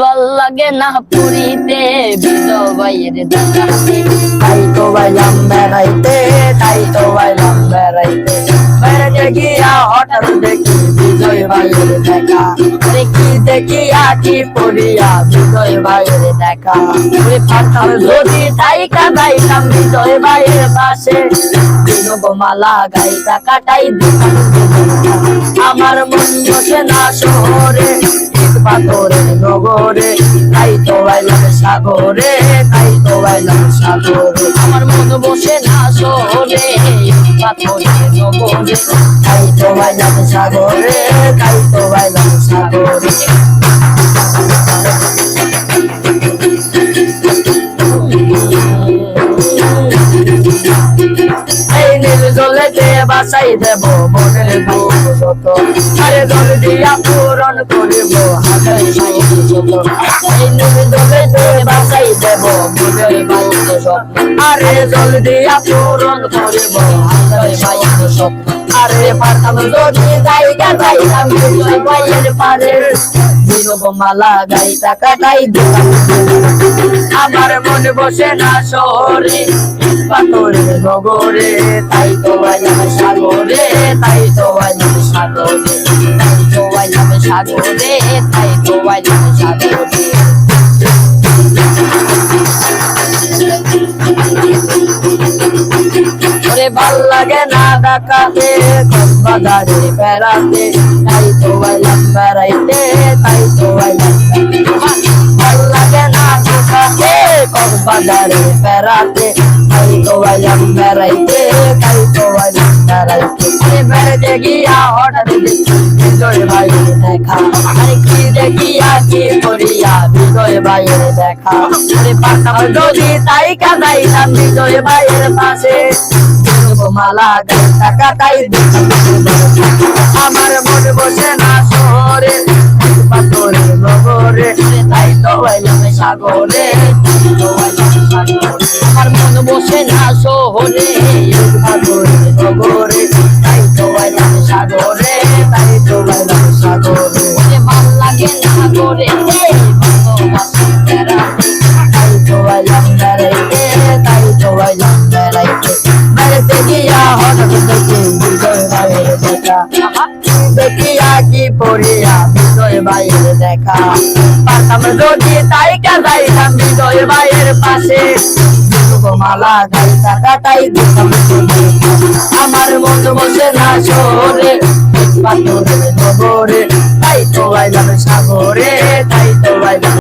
ভাল লাগে না পুরীতে বিধবাইয়ের দেখাতে, তাই তো বাইলাম বেড়াইতে, তাই তো বাইলাম বেড়াইতে। বেড়াতে গিয়া হঠাৎ দেখি বিজয় ভাইয়ের দেখা। আরে কি দেখিয়া কি পড়িয়া বিজয় ভাইয়ের দেখা। ওরে পাতাল যদি তাই কাটাইতাম বিজয় ভাইয়ের পাশে, মালা গাইতা কাটাই দিতাম। আমার মন বসে না শহরে, পাথরের নগরে, তাই তো বাইলাম সাগরে, তাই তো বাইলাম সাগরে। আমার মন বসে না শহরে পাথরের নগরে, তাই তো বাইলাম সাগরে, তাই তো বাইলাম সাগরে। এই নীল জলেতে বাসাই দেব মনের দুঃখ যত, আরে জল দিয়া পূরণ করিব হাজার সাইজ যত। এই নীল জলেতে বাসাই দেব মনের দুঃখ যত, আরে জল দিয়া পূরণ করিব হাজার সাইজ যত। আরে পারতাম যদি জায়গা যাইতাম বিজয় ভাইয়ের পারে, মালা গাইতা কাটাই দিতাম। আমার মন বসে না শহরে, পাথরের নগরে, তাই তো বাইলাম সাগরে, তাই তো বাইলাম সাগরে, তাই তো বাইলাম সাগরে, তাই তো বাইলাম সাগরে। ওরে ভাল লাগে না ডাকাতে, বাজারে বেড়াতে, তাই তো বাইলাম বেড়াইতে, তাই তো বাইলাম বেড়াইতে। ভাল লাগে না ডাকাতে, বাজারে বেড়াতে, তাই তো বাইলাম বেড়াইতে, তাই তো বাইলাম বেড়াইতে। বেড়াতে গিয়া হঠাৎ দেখি বিজয় ভাইয়ের দেখা। আরে কি দেখিয়া কি করিয়া বিজয় ভাইয়ের দেখা। আরে পাতাম যদি তাই কাটাইতাম বিজয় ভাইয়ের পাশে, মালা গাইতা কাটাই দিতাম। আমার মন বসে না শহরে, পাথরের নগরে, তাই তো বাইলাম সাগরে, তাই তো বাইলাম সাগরে। আমার মন বসে না শহরে পাথরের নগরে, তাই তো বাইলাম সাগরে, তাই তো বাইলাম সাগরে। ভাল লাগে না করে ভালোবাসি বেড়াতে, তাই তো বাইলাম বেড়াইতে, তাই তো বাইলাম বেড়াইতে। বেড়াতে গিয়া হঠাৎ দেখি বিজয় ভাইয়ের দেখা। দেখিয়া কি পড়িয়া বিজয় ভাইয়ের দেখা। পারতাম যদি তাই কাটাইতাম বিজয় ভাইয়ের পাশে, মালা গাইতা কাটাই দিতাম। আমার মন বসে না শহরে, পাথরের নগরে, তাই তো বাইলাম সাগরে, তাই তো বাইলাম